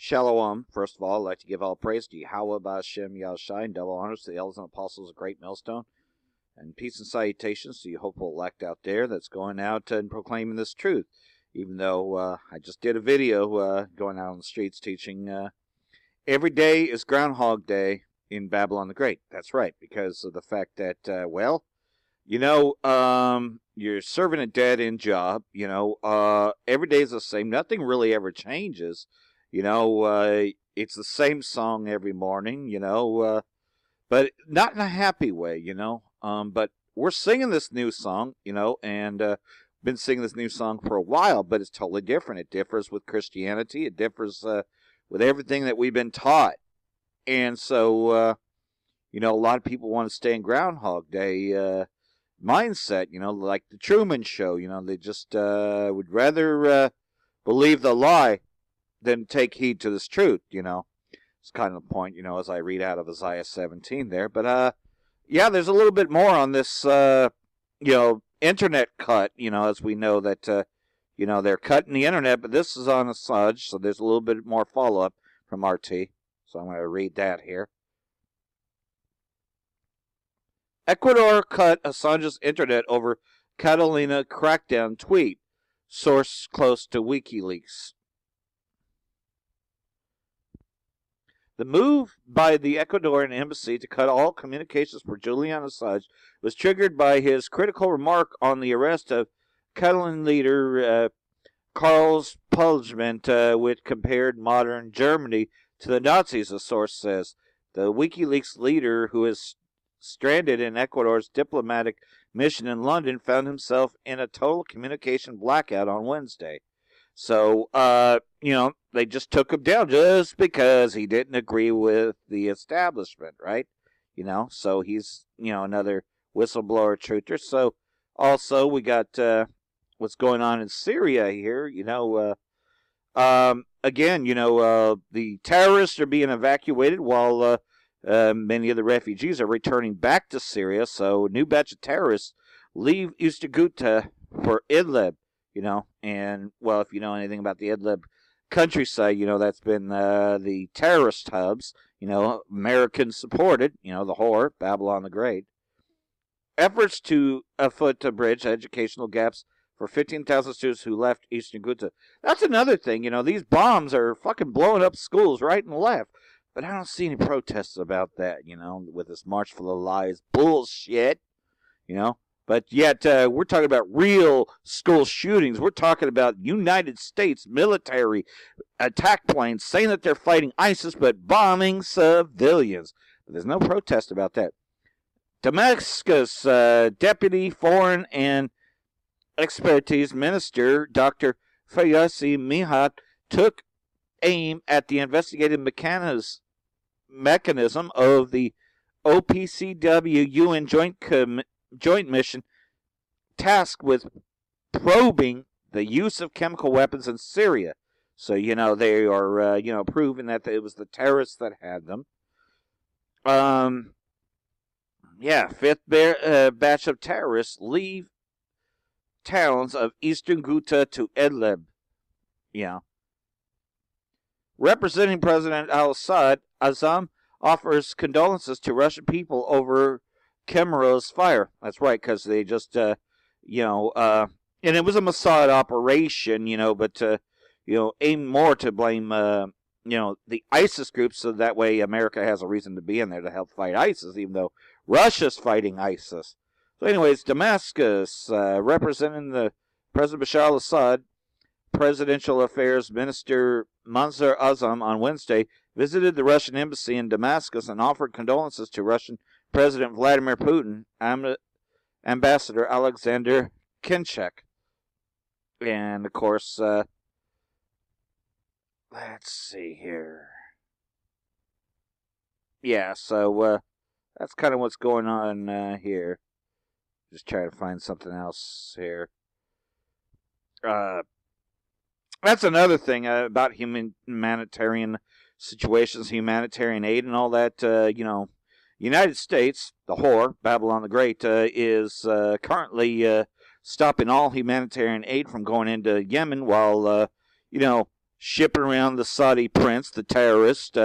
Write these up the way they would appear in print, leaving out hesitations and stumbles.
Shalom. First of all, I'd like to give all praise to Yahweh, Ba'ashem, Yahshai, and double honors to the elders and apostles of Great Millstone. And peace and salutations to you hopeful elect out there that's going out and proclaiming this truth. Even though I just did a video going out on the streets teaching every day is Groundhog Day in Babylon the Great. That's right, because of the fact that, you're serving a dead-end job. Every day is the same. Nothing really ever changes. It's the same song every morning, but not in a happy way, But we're singing this new song, and been singing this new song for a while, but it's totally different. It differs with Christianity. It differs with everything that we've been taught. And so, a lot of people want to stay in Groundhog Day mindset, like the Truman Show. They just would rather believe the lie than take heed to this truth, It's kind of the point, as I read out of Isaiah 17 there. But, there's a little bit more on this, internet cut, as we know that, they're cutting the internet, but this is on Assange, so there's a little bit more follow-up from RT. So I'm going to read that here. Ecuador cut Assange's internet over Catalina crackdown tweet. Source close to WikiLeaks. The move by the Ecuadorian embassy to cut all communications for Julian Assange was triggered by his critical remark on the arrest of Catalan leader Carles Puigdemont, which compared modern Germany to the Nazis, a source says. The WikiLeaks leader, who is stranded in Ecuador's diplomatic mission in London, found himself in a total communication blackout on Wednesday. So, they just took him down just because he didn't agree with the establishment, right? So he's, another whistleblower truther. So, also, we got what's going on in Syria here, the terrorists are being evacuated while many of the refugees are returning back to Syria. So, a new batch of terrorists leave Eastern Ghouta for Idlib. And, well, if you know anything about the Idlib countryside, that's been the terrorist hubs, American supported, the whore, Babylon the Great. Efforts to afoot to bridge educational gaps for 15,000 students who left Eastern Ghouta. That's another thing, these bombs are fucking blowing up schools right and left. But I don't see any protests about that, with this March for the Lies bullshit, But yet, we're talking about real school shootings. We're talking about United States military attack planes saying that they're fighting ISIS, but bombing civilians. But there's no protest about that. Damascus Deputy Foreign and Expertise Minister Dr. Fayasi Mihat took aim at the investigative mechanism of the OPCW UN Joint Mission tasked with probing the use of chemical weapons in Syria. So, they are, proving that it was the terrorists that had them. Fifth batch of terrorists leave towns of Eastern Ghouta to Idlib. Representing President al-Assad, Azam offers condolences to Russian people over Kemero's fire. That's right, because they just, and it was a Mossad operation, but, aim more to blame, the ISIS group, so that way America has a reason to be in there to help fight ISIS, even though Russia's fighting ISIS. So anyways, Damascus, representing the President Bashar al-Assad, Presidential Affairs Minister Mansour Azam on Wednesday visited the Russian embassy in Damascus and offered condolences to Russian President Vladimir Putin, Ambassador Alexander Kinchek. And, of course, let's see here. Yeah, so that's kind of what's going on here. Just trying to find something else here. That's another thing about humanitarian situations, humanitarian aid and all that, United States, the whore, Babylon the Great, is currently stopping all humanitarian aid from going into Yemen while, shipping around the Saudi prince, the terrorist,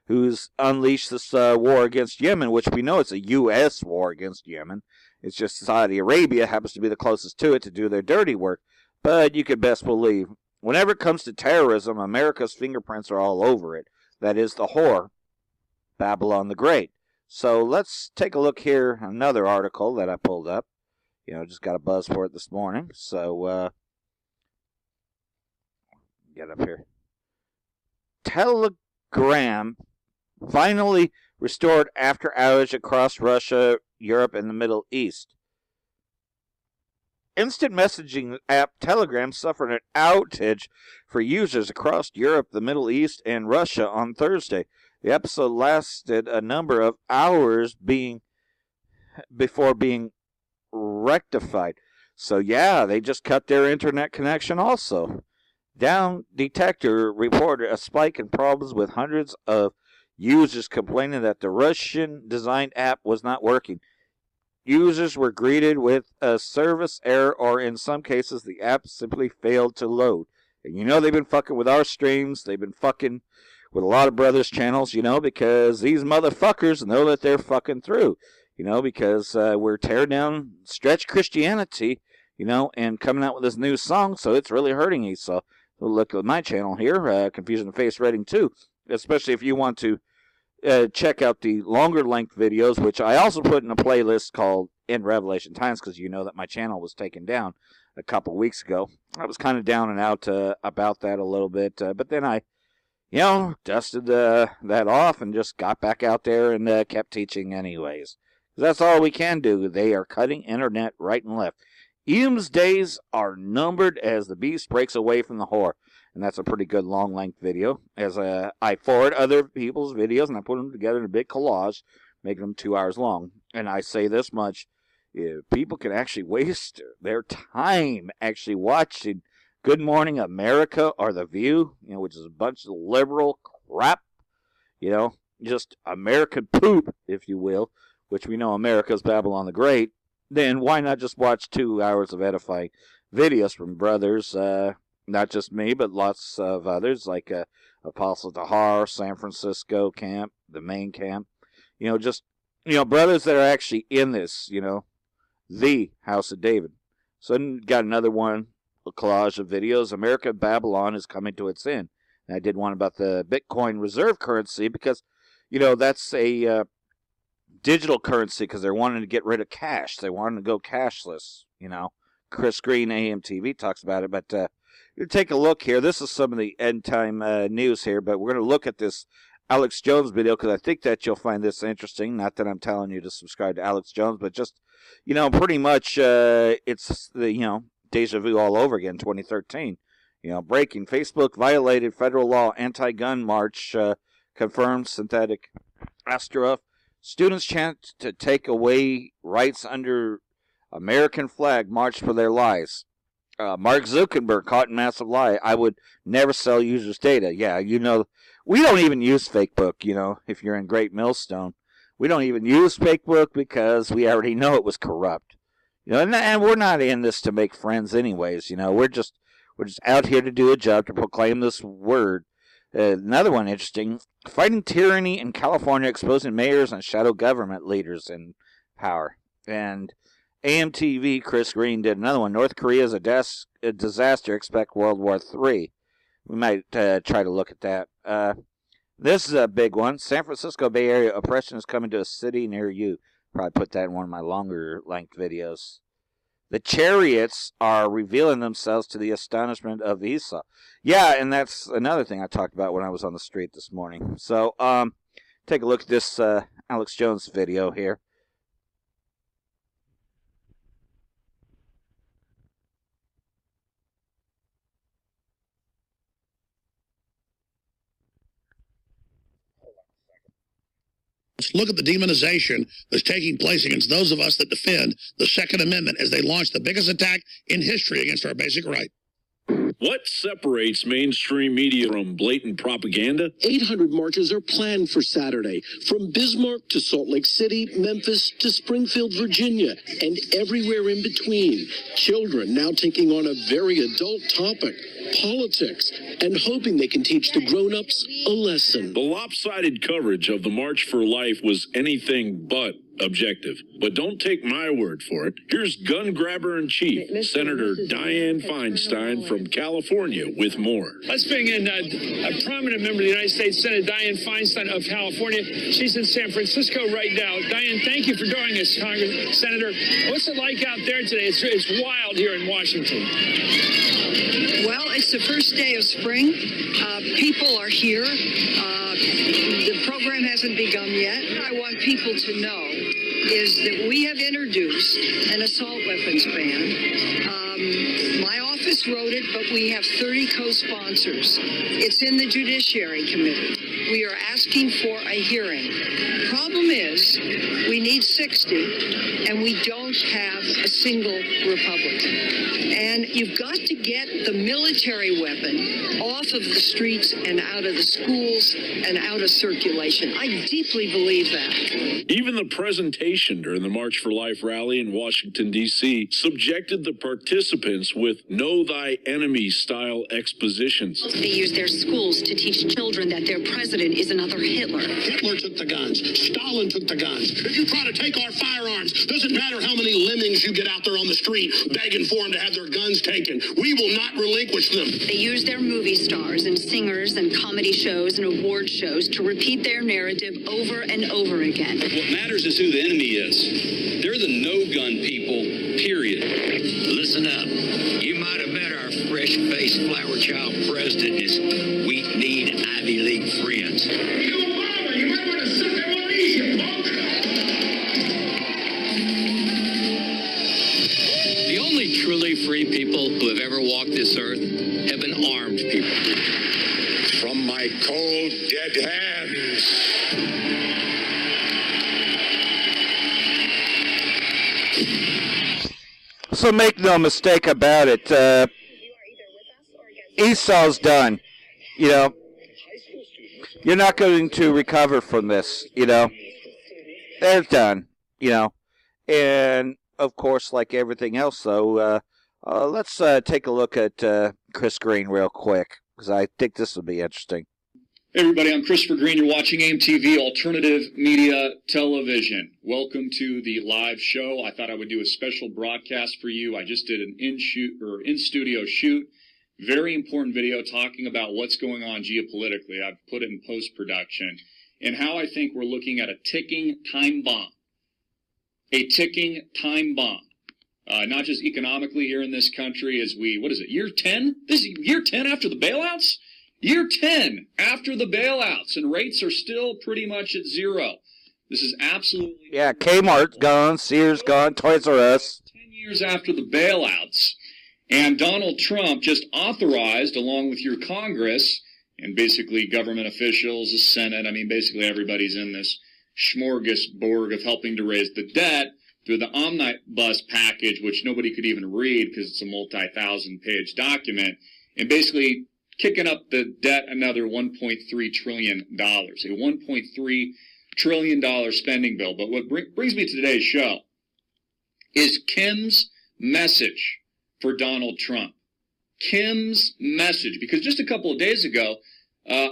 who's unleashed this war against Yemen, which we know it's a U.S. war against Yemen. It's just Saudi Arabia happens to be the closest to it to do their dirty work. But you could best believe, whenever it comes to terrorism, America's fingerprints are all over it. That is the whore, Babylon the Great. So let's take a look here, another article that I pulled up. Just got a buzz for it this morning. So, get up here. Telegram finally restored after outage across Russia, Europe, and the Middle East. Instant messaging app Telegram suffered an outage for users across Europe, the Middle East, and Russia on Thursday. The episode lasted a number of hours before being rectified. So yeah, they just cut their internet connection also. Down Detector reported a spike in problems with hundreds of users complaining that the Russian-designed app was not working. Users were greeted with a service error, or in some cases, the app simply failed to load. And they've been fucking with our streams. They've been fucking with a lot of brothers' channels, because these motherfuckers know that they're fucking through. Because we're tearing down stretch Christianity, and coming out with this new song, so it's really hurting you. So look at my channel here, Confusion Face Reading 2, especially if you want to check out the longer length videos, which I also put in a playlist called In Revelation Times, because that my channel was taken down a couple weeks ago. I was kind of down and out about that a little bit, but then I, dusted that off and just got back out there and kept teaching anyways. That's all we can do. They are cutting internet right and left. Edom's days are numbered as the beast breaks away from the whore. And that's a pretty good long-length video. As I forward other people's videos, and I put them together in a big collage, making them 2 hours long. And I say this much, if people can actually waste their time actually watching Good Morning America or The View, which is a bunch of liberal crap, just American poop, if you will, which we know America's Babylon the Great, then why not just watch 2 hours of edifying videos from brothers, not just me, but lots of others, like Apostle Tahar, San Francisco camp, the main camp. Brothers that are actually in this, the House of David. So then got another one, a collage of videos. America Babylon is coming to its end. And I did one about the Bitcoin reserve currency because, that's a digital currency because they're wanting to get rid of cash. They wanted to go cashless, Chris Green, AMTV, talks about it, but you take a look here. This is some of the end time news here, but we're going to look at this Alex Jones video because I think that you'll find this interesting. Not that I'm telling you to subscribe to Alex Jones, but just, pretty much it's the, deja vu all over again, 2013. Breaking. Facebook violated federal law, anti-gun march, confirmed synthetic Astrov. Students chant to take away rights under American flag, march for their lives. Mark Zuckerberg caught in massive lie. I would never sell users' data. Yeah, we don't even use Facebook, if you're in Great Millstone. We don't even use Facebook because we already know it was corrupt. And we're not in this to make friends anyways, We're just out here to do a job, to proclaim this word. Another one interesting, fighting tyranny in California, exposing mayors and shadow government leaders in power. And AMTV, Chris Green, did another one. North Korea is a disaster. Expect World War III. We might try to look at that. This is a big one. San Francisco Bay Area oppression is coming to a city near you. Probably put that in one of my longer length videos. The chariots are revealing themselves to the astonishment of Esau. Yeah, and that's another thing I talked about when I was on the street this morning. So, take a look at this Alex Jones video here. Look at the demonization that's taking place against those of us that defend the Second Amendment as they launch the biggest attack in history against our basic right. What separates mainstream media from blatant propaganda? 800 marches are planned for Saturday, from Bismarck to Salt Lake City, Memphis to Springfield, Virginia, and everywhere in between. Children now taking on a very adult topic, politics, and hoping they can teach the grown-ups a lesson. The lopsided coverage of the March for Life was anything but objective. But don't take my word for it. Here's gun grabber in chief, Senator Dianne Feinstein from California, with more. Let's bring in a prominent member of the United States Senate, Dianne Feinstein of California. She's in San Francisco right now. Dianne, thank you for doing this, Senator. What's it like out there today? It's wild here in Washington. Well, it's the first day of spring. People are here. The program hasn't begun yet. What I want people to know is that we have introduced an assault weapons ban. My office wrote it, but we have 30 co-sponsors. It's in the Judiciary Committee. We are asking for a hearing. Problem is, we need 60, and we don't have a single Republican. And you've got to get the military weapon off of the streets and out of the schools and out of circulation. I deeply believe that. Even the presentation during the March for Life rally in Washington, D.C. subjected the participants with know thy enemy style expositions. They use their schools to teach children that their president is another Hitler. Hitler took the guns. Stalin took the guns. If you try to take our firearms, doesn't matter how many lemmings you get out there on the street begging for them to have their guns taken. We will not relinquish them. They use their movie stars and singers and comedy shows and award shows to repeat their narrative over and over again. What matters is who the enemy is. They're the no-gun people, period. Listen up. You might have met our fresh-faced flower child president. We need Ivy League friends. You might want to sit there one of these, you punk. The only truly free people who have ever walked this earth have been armed people. From my cold, dead hands. So make no mistake about it. Esau's done. You know, you're not going to recover from this. You know, they're done. You know, and of course, like everything else, though, let's take a look at Chris Green real quick because I think this will be interesting. Hey everybody, I'm Christopher Green. You're watching AMTV Alternative Media Television. Welcome to the live show. I thought I would do a special broadcast for you. I just did an in-studio shoot. Very important video talking about what's going on geopolitically. I've put it in post-production. And how I think we're looking at a ticking time bomb. A ticking time bomb. Not just economically here in this country as we, what is it, year 10? This is year 10 after the bailouts? Year 10 after the bailouts, and rates are still pretty much at zero. This is absolutely... Yeah, Kmart gone, Sears gone, Toys R Us. 10 years after the bailouts, and Donald Trump just authorized, along with your Congress, and basically government officials, the Senate, I mean, basically everybody's in this smorgasbord of helping to raise the debt through the omnibus package, which nobody could even read because it's a multi-thousand-page document, and basically kicking up the debt another $1.3 trillion, a $1.3 trillion spending bill. But what brings me to today's show is Kim's message for Donald Trump. Kim's message, because just a couple of days ago,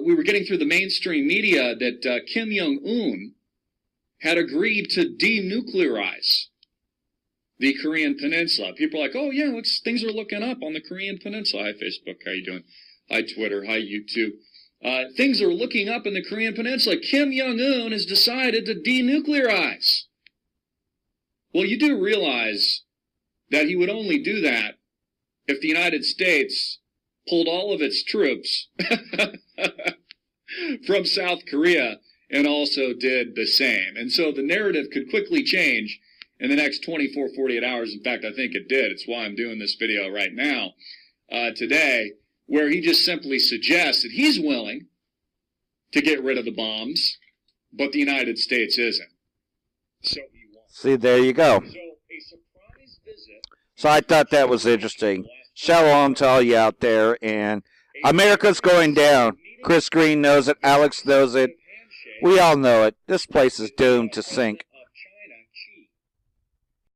we were getting through the mainstream media that Kim Jong-un had agreed to denuclearize the Korean Peninsula. People are like, oh yeah, things are looking up on the Korean Peninsula. Hi Facebook, how you doing? Hi Twitter, hi YouTube. Things are looking up in the Korean Peninsula. Kim Jong-un has decided to denuclearize. Well, you do realize that he would only do that if the United States pulled all of its troops from South Korea and also did the same. And so the narrative could quickly change in the next 24, 48 hours. In fact, I think it did. It's why I'm doing this video right now, today, where he just simply suggests that he's willing to get rid of the bombs, but the United States isn't. So he won't. See, there you go. So a surprise visit. So I thought that was interesting. Shalom to all you out there. And America's going down. Chris Green knows it. Alex knows it. We all know it. This place is doomed to sink.